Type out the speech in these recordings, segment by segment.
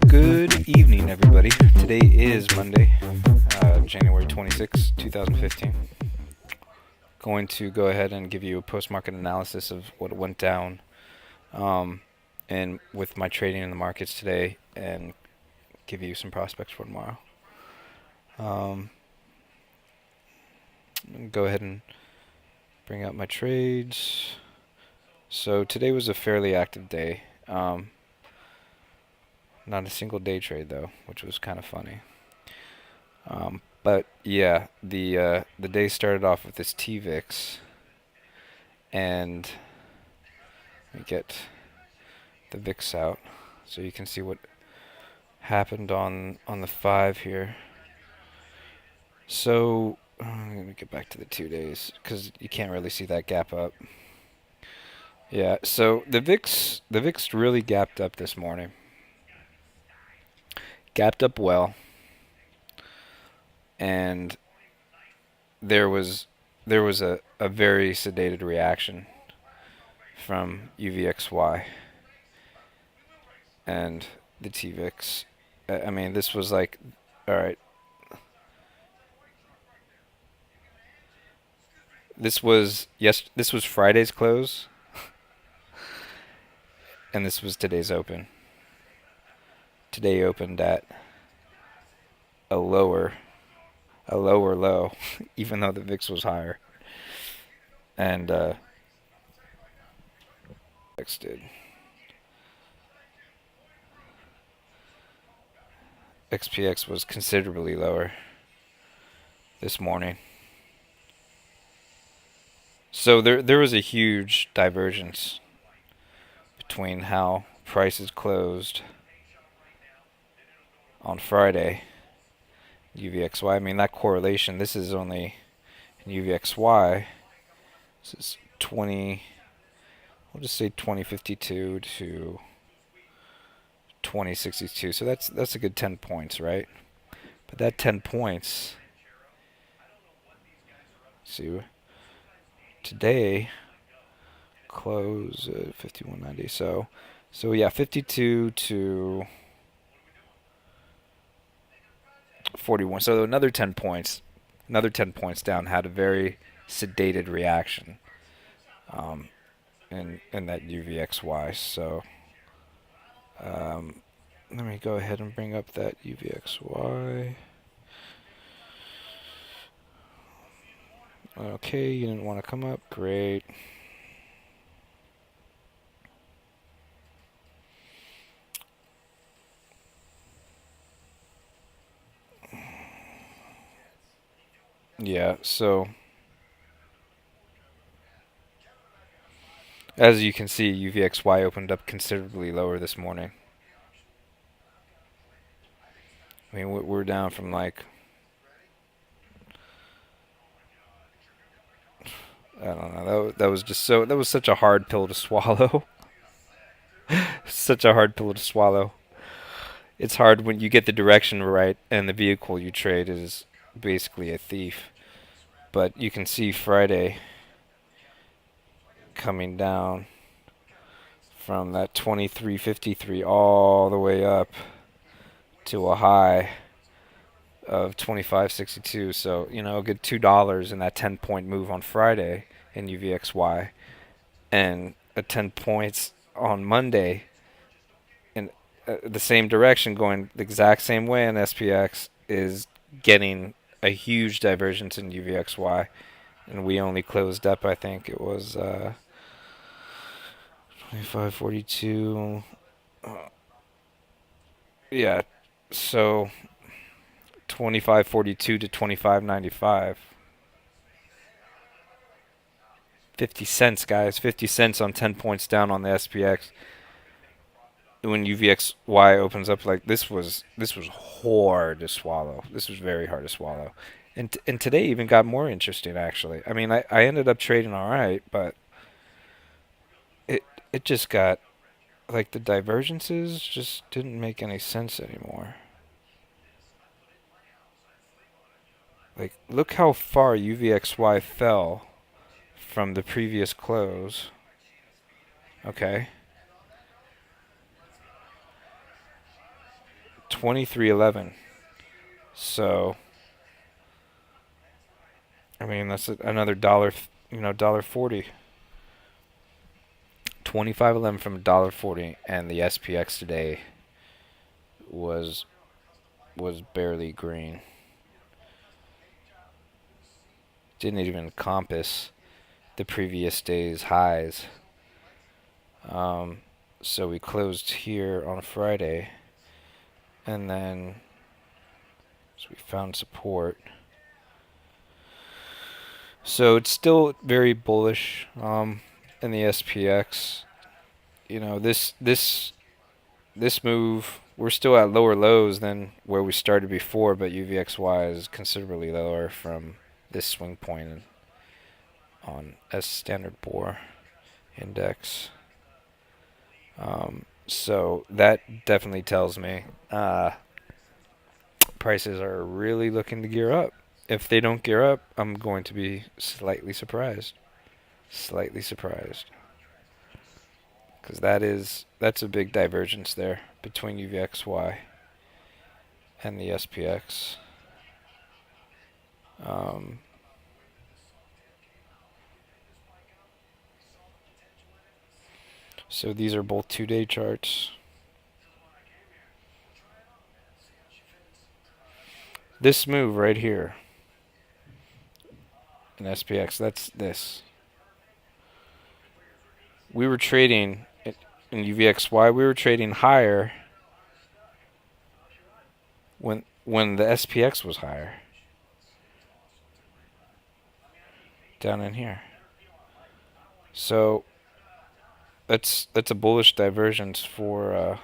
Good evening, everybody. Today is Monday, January 26, 2015. Going to go ahead and give you a post-market analysis of what went down and with my trading in the markets today, and give you some prospects for tomorrow. Go ahead and bring up my trades. So today was a fairly active day. Not a single day trade though, which was kind of funny. But yeah, the day started off with this TVIX, and let me get the VIX out so you can see what happened on the 5 here. So let me get back to the 2 days because you can't really see that gap up. Yeah, so the VIX really gapped up this morning. Gapped up well, and there was a very sedated reaction from UVXY and the TVIX. I mean, this was like, all right, this was Friday's close, and this was today's open. Today opened at a lower low, even though the VIX was higher, and VIX did. XPX was considerably lower this morning. So there was a huge divergence between how prices closed on Friday, UVXY. I mean, that correlation, this is only in UVXY. This is 20, we'll just say 2052 to 2062. So that's a good 10 points, right? But that 10 points, see, today close at 5190. So yeah, 52 to 41. So another 10 points down, had a very sedated reaction in that UVXY. So let me go ahead and bring up that UVXY. Okay, you didn't want to come up. Great. Yeah, so as you can see, UVXY opened up considerably lower this morning. I mean, we're down from like, I don't know, that was just so, that was such a hard pill to swallow. Such a hard pill to swallow. It's hard when you get the direction right and the vehicle you trade is basically a thief. But you can see Friday coming down from that 2353 all the way up to a high of 2562. So, you know, a good $2 in that 10-point move on Friday in UVXY, and a 10 points on Monday in the same direction, going the exact same way in SPX, is getting a huge divergence in UVXY. And we only closed up, I think it was 2542. Yeah, so 2542 to 2595. 50 cents, guys. 50 cents on 10 points down on the SPX. When UVXY opens up, like, this was hard to swallow. This was very hard to swallow. And today even got more interesting, actually. I mean, I ended up trading all right, but it just got, like, the divergences just didn't make any sense anymore. Like, look how far UVXY fell from the previous close. Okay. 23.11. So, I mean, that's another dollar, dollar 40. 25.11 from $1.40, and the SPX today was was barely green. Didn't even compass the previous day's highs. Um, so we closed here on Friday, and then so we found support. So it's still very bullish in the SPX. This move, we're still at lower lows than where we started before, but UVXY is considerably lower from this swing point on S Standard Poor Index. So that definitely tells me prices are really looking to gear up. If they don't gear up, I'm going to be slightly surprised. Slightly surprised. Because that's a big divergence there between UVXY and the SPX. So these are both 2-day charts. This move right here in SPX, that's this. We were trading in UVXY, we were trading higher when the SPX was higher. Down in here. So that's a bullish divergence for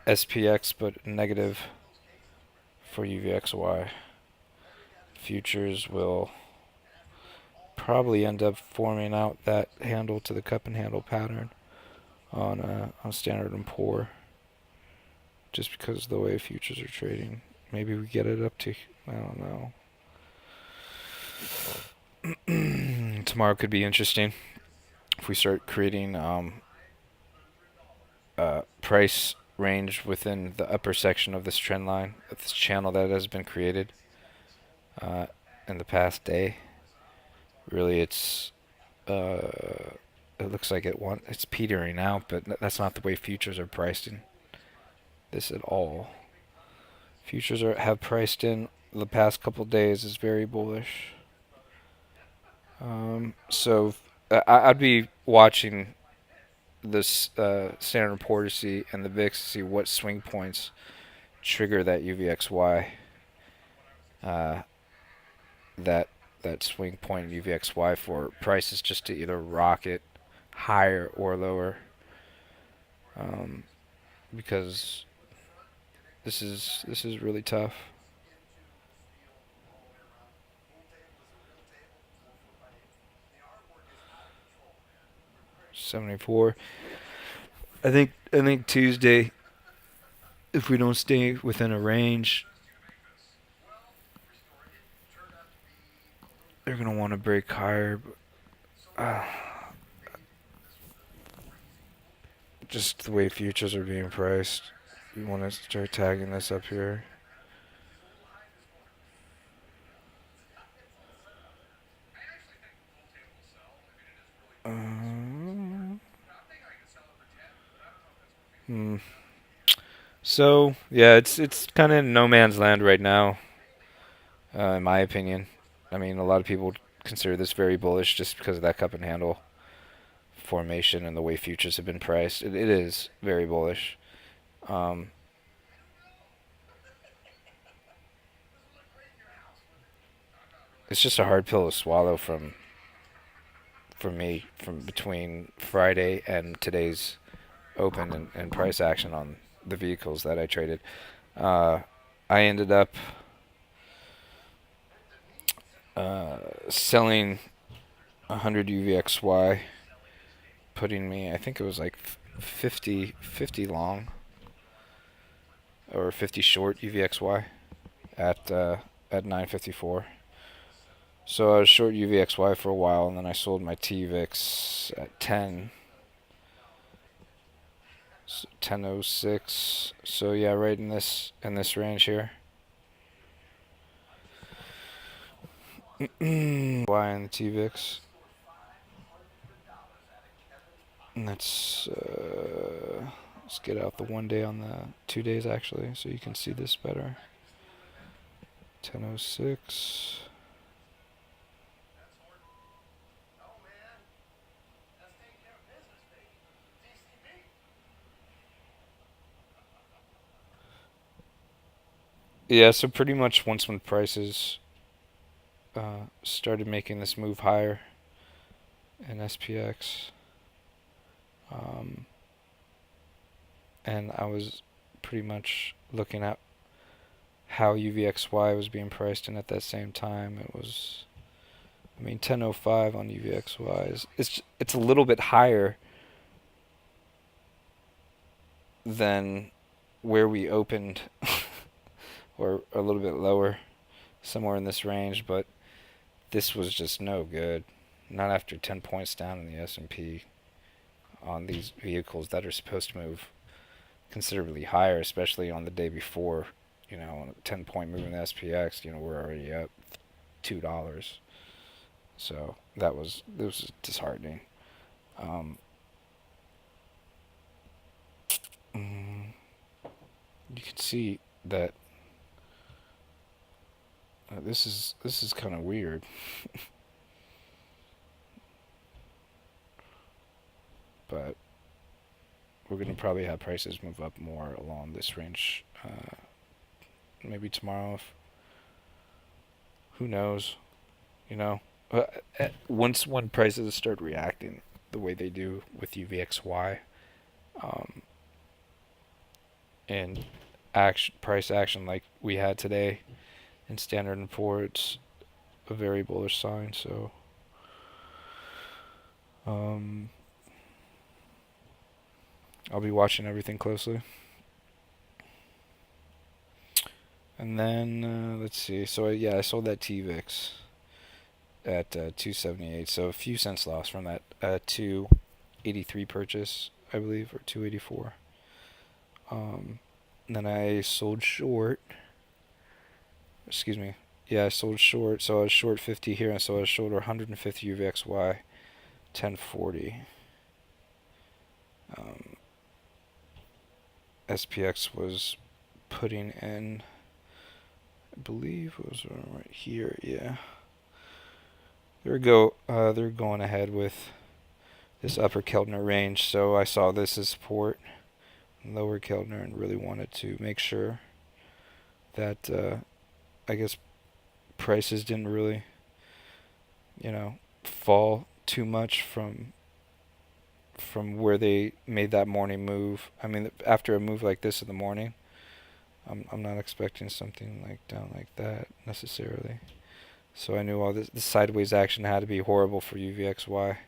SPX, but negative for UVXY. Futures will probably end up forming out that handle to the cup and handle pattern on Standard and Poor, just because of the way futures are trading. Maybe we get it up to, I don't know. Tomorrow could be interesting if we start creating price range within the upper section of this trend line, of this channel that has been created in the past day. Really, it looks like it's petering out, but that's not the way futures are priced in this at all. Futures have priced in the past couple days is very bullish. So I'd be watching this Standard & Poor's to see, and the VIX to see what swing points trigger that UVXY. That swing point in UVXY for prices just to either rocket higher or lower. Because this is really tough. $74. I think Tuesday, if we don't stay within a range, they're gonna want to break higher. But, just the way futures are being priced, we want to start tagging this up here. So yeah, it's kind of no man's land right now, in my opinion. I mean, a lot of people consider this very bullish just because of that cup and handle formation and the way futures have been priced. It is very bullish. It's just a hard pill to swallow for me from between Friday and today's open and price action on the vehicles that I traded. I ended up selling 100 UVXY, putting me, I think it was like 50 long or 50 short UVXY at 954. So I was short UVXY for a while, and then I sold my TVIX at 10. 10.06. So yeah, right in this range here. Y in the TVIX. And let's get out the 1 day on the 2 days actually, so you can see this better. 10.06. Yeah, so pretty much once when prices started making this move higher in SPX, and I was pretty much looking at how UVXY was being priced in at that same time. It was, I mean, 10.05 on UVXY it's a little bit higher than where we opened, or a little bit lower, somewhere in this range, but this was just no good. Not after 10 points down in the S&P on these vehicles that are supposed to move considerably higher, especially on the day before. You know, on a 10-point move in the SPX, you know, we're already up $2. So this was disheartening. You can see that this is kind of weird. But we're going to probably have prices move up more along this range. Maybe tomorrow. Who knows? You know, once when prices start reacting the way they do with UVXY, and price action like we had today in Standard & Poor's, it's a very bullish sign. So, I'll be watching everything closely. And then let's see. So yeah, I sold that TVIX at 278. So a few cents loss from that 283 purchase, I believe, or 284. And then I sold short. Excuse me. Yeah, I sold short. So I was short 50 here, and so I was short 150 UVXY, 1040. SPX was putting in, I believe it was right here. Yeah. They're going ahead with this upper Keltner range. So I saw this as support, lower Keltner, and really wanted to make sure that I guess prices didn't really, fall too much from where they made that morning move. I mean, after a move like this in the morning, I'm not expecting something like down like that necessarily. So I knew all this sideways action had to be horrible for UVXY.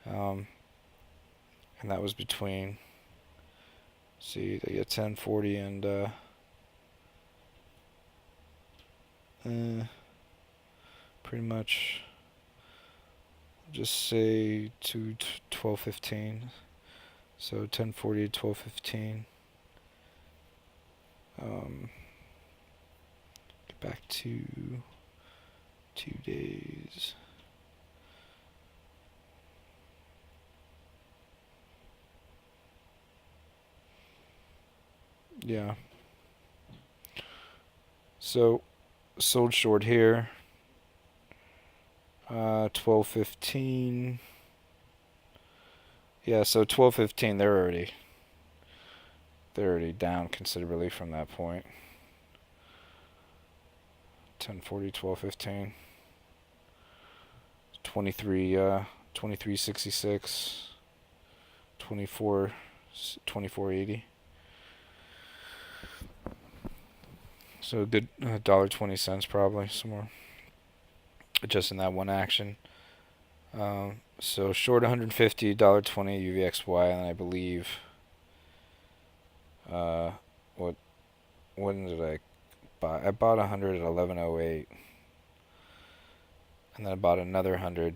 And that was between, see, they get 1040 and pretty much just say to 1215. So 1040 to 1215. Get back to 2 days. Yeah. So sold short here. 1215. Yeah, so 1215, they're already down considerably from that point. 1040, 1215. 2366. 2480. So a good $1.20 probably somewhere, just in that one action. So short 150, $1.20 UVXY, and I believe when did I buy? I bought 100 at 1108, and then I bought another 100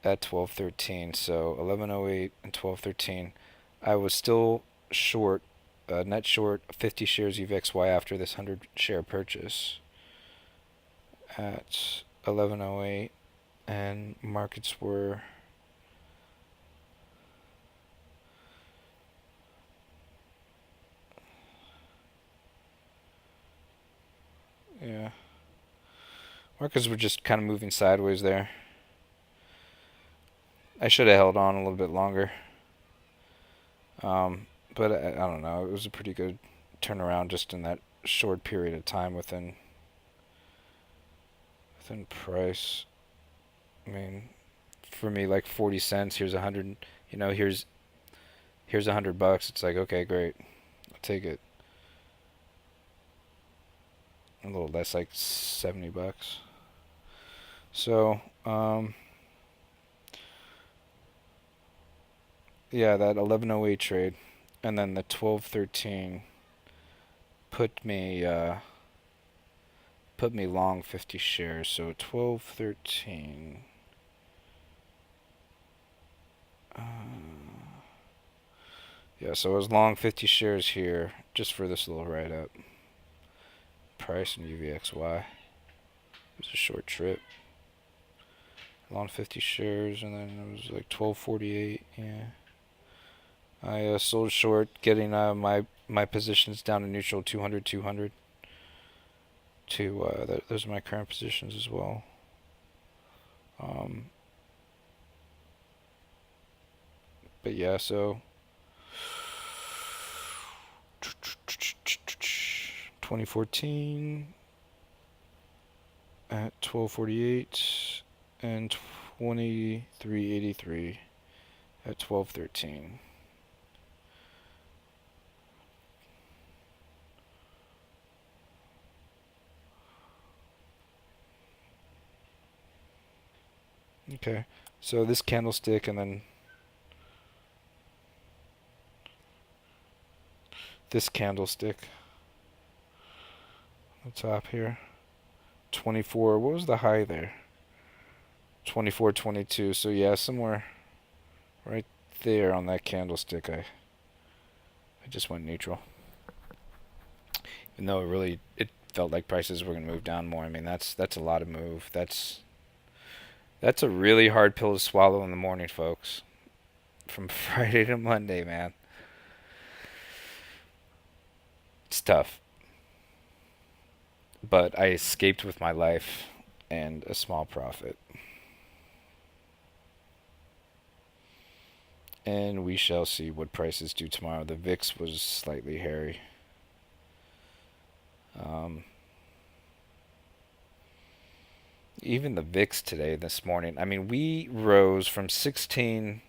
at 12.13. So 11.08 and 12.13. I was still short, net short 50 shares UVXY after this 100 share purchase at 11.08, and markets were yeah, markets were just kind of moving sideways there. I should have held on a little bit longer. But I don't know. It was a pretty good turnaround just in that short period of time within price. I mean, for me, like 40 cents. Here's 100. You know, here's $100. It's like, okay, great, I'll take it. A little less, like $70. So, yeah, that 11.08 trade, and then the 12.13 put me long 50 shares. So 12.13. Yeah, so I was long 50 shares here just for this little write up. Price and UVXY. It was a short trip. Long 50 shares, and then it was like 12.48. Yeah. I sold short, getting my positions down to neutral, 200, 200. Those are my current positions as well. But yeah, so 2014 at 12.48 and 23.83 at 12.13. Okay, so this candlestick, and then this candlestick on the top here. 24. What was the high there? 24.22. So yeah, somewhere right there on that candlestick, I just went neutral. Even though it felt like prices were gonna move down more. I mean, that's a lot of move. That's a really hard pill to swallow in the morning, folks. From Friday to Monday, man. It's tough. But I escaped with my life and a small profit. And we shall see what prices do tomorrow. The VIX was slightly hairy. Even the VIX today, this morning, I mean, we rose from 16,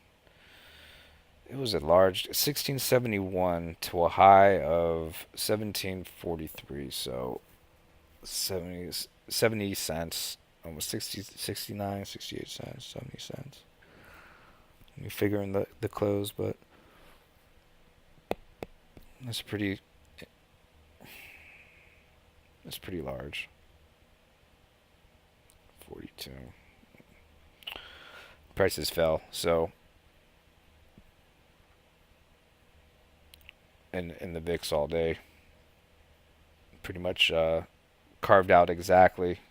it was at large, 1671 to a high of 1743. So 70 cents, almost 60, 69, 68 cents, 70 cents. You figure in the close, but that's pretty large. 42. Prices fell, so in the VIX all day, pretty much carved out exactly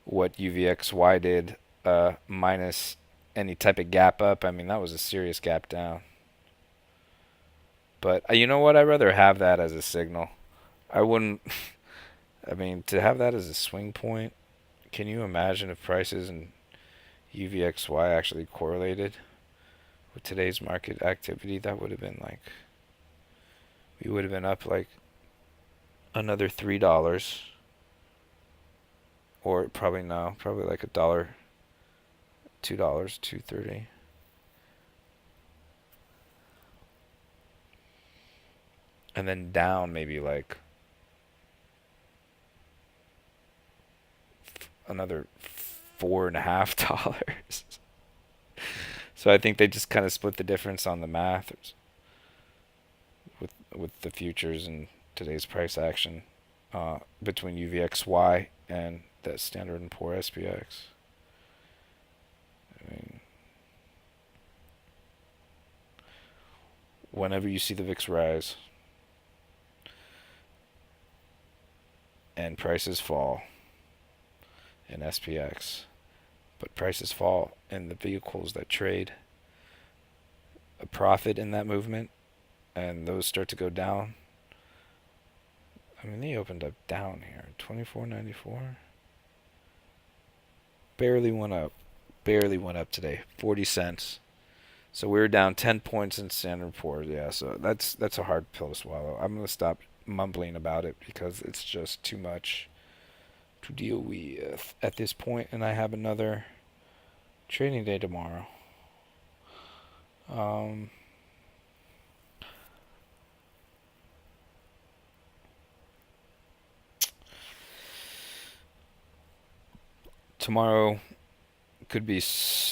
what UVXY did, minus any type of gap up. I mean, that was a serious gap down. But you know what? I'd rather have that as a signal. I wouldn't. I mean, to have that as a swing point, can you imagine if prices and UVXY actually correlated with today's market activity? That would have been like, we would have been up like another $3, or probably no, probably like a dollar, $2, 2.30. And then down maybe like another $4.50. So I think they just kind of split the difference on the math with the futures and today's price action, between UVXY and that Standard and Poor SPX. I mean, whenever you see the VIX rise and prices fall in SPX, but prices fall in the vehicles that trade a profit in that movement, and those start to go down. I mean, they opened up down here, 24.94. Barely went up. Barely went up today, 40 cents. So we were down 10 points in Standard & Poor's. Yeah, so that's a hard pill to swallow. I'm gonna stop mumbling about it because it's just too much to deal with at this point, and I have another trading day tomorrow. Tomorrow could be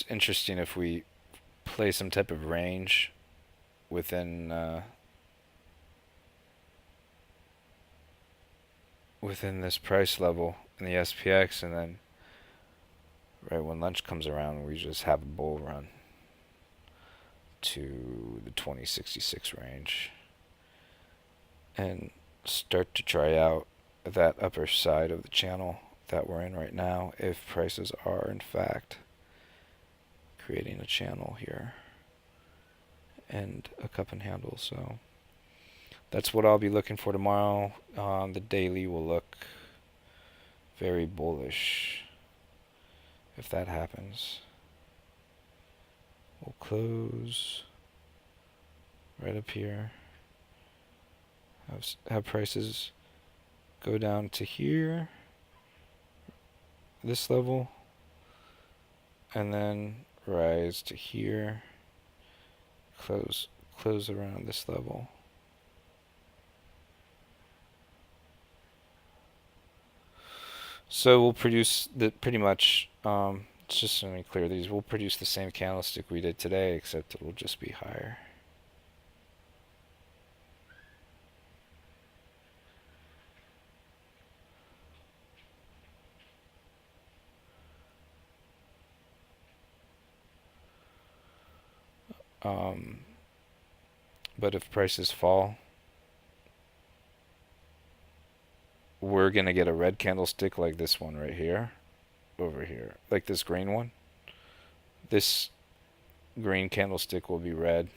interesting if we play some type of range within within this price level in the SPX, and then right when lunch comes around, we just have a bull run to the 2066 range and start to try out that upper side of the channel that we're in right now if prices are in fact creating a channel here and a cup and handle. So that's what I'll be looking for tomorrow. The daily will look very bullish if that happens. We'll close right up here. Have prices go down to here, this level, and then rise to here, close around this level. So we'll produce the pretty much, just let me clear these, we'll produce the same candlestick we did today, except it'll just be higher. But if prices fall, we're going to get a red candlestick like this one right here, over here, like this green one. This green candlestick will be red,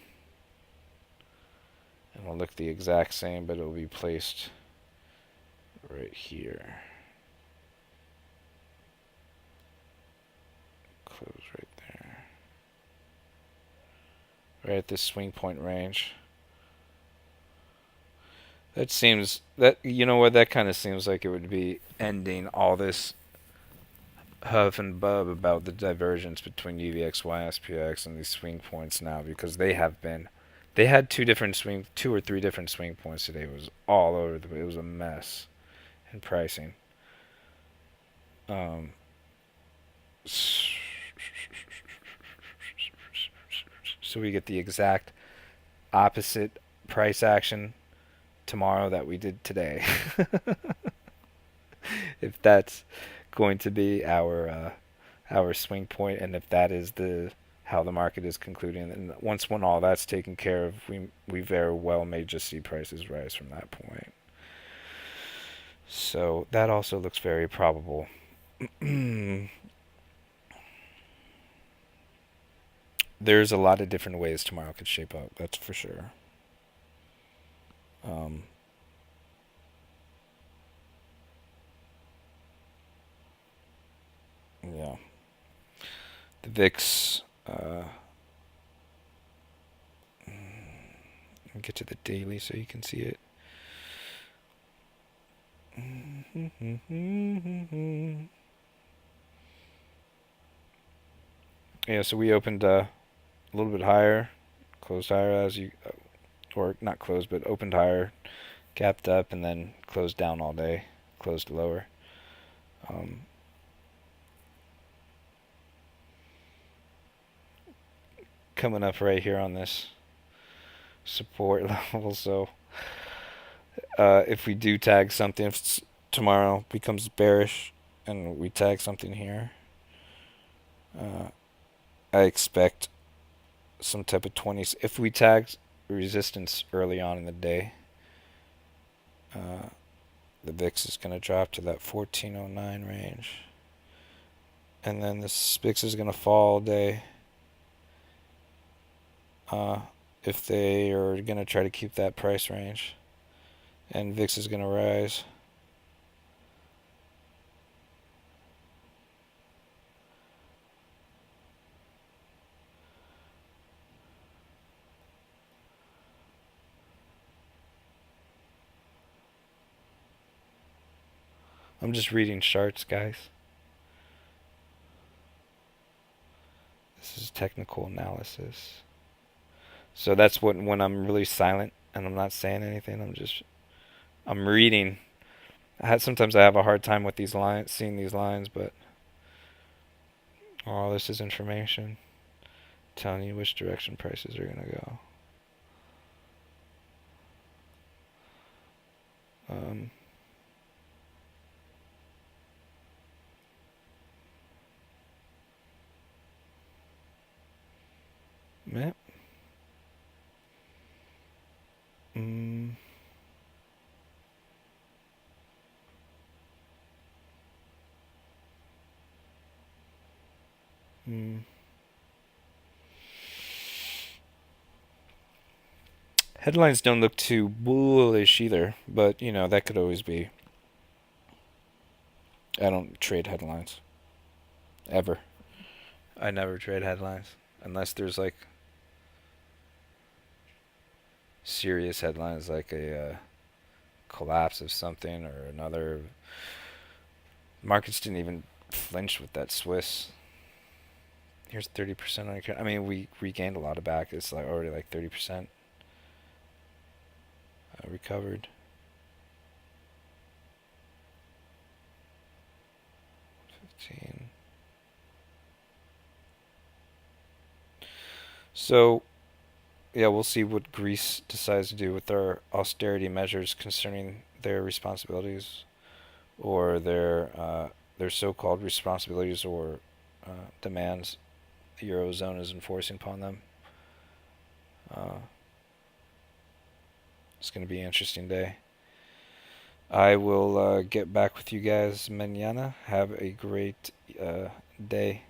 and will look the exact same, but it will be placed right here. Close right there. Right at this swing point range. That seems, that, you know what, that kind of seems like it would be ending all this huff and bub about the divergence between UVXY, SPX, and these swing points now, because they had two or three different swing points today. It was all over it was a mess in pricing. So we get the exact opposite price action tomorrow that we did today. If that's going to be our swing point, and if that is how the market is concluding, and when all that's taken care of, we very well may just see prices rise from that point. So that also looks very probable. There's a lot of different ways tomorrow could shape up, that's for sure. Yeah. The VIX, get to the daily so you can see it. Yeah, so we opened a little bit higher, closed higher or not closed, but opened higher, gapped up, and then closed down all day, closed lower. Coming up right here on this support level, so if we do tag something, if tomorrow becomes bearish and we tag something here, I expect some type of 20s. If we tag resistance early on in the day. The VIX is going to drop to that 1409 range. And then this VIX is going to fall all day. If they are going to try to keep that price range. And VIX is going to rise. I'm just reading charts, guys. This is technical analysis. So that's what when I'm really silent and I'm not saying anything, I'm reading. Sometimes I have a hard time with these lines, seeing these lines, but all this is information telling you which direction prices are gonna go. Yeah. Mm. Mm. Headlines don't look too bullish either, but you know, that could always be. I don't trade headlines. Ever. I never trade headlines. Unless there's like serious headlines like a collapse of something or another. Markets didn't even flinch with that Swiss. Here's 30% on. I mean, we regained a lot of back. It's like already like 30% recovered. 15. So, yeah, we'll see what Greece decides to do with their austerity measures concerning their responsibilities or their so-called responsibilities or demands the Eurozone is enforcing upon them. It's going to be an interesting day. I will get back with you guys mañana. Have a great day.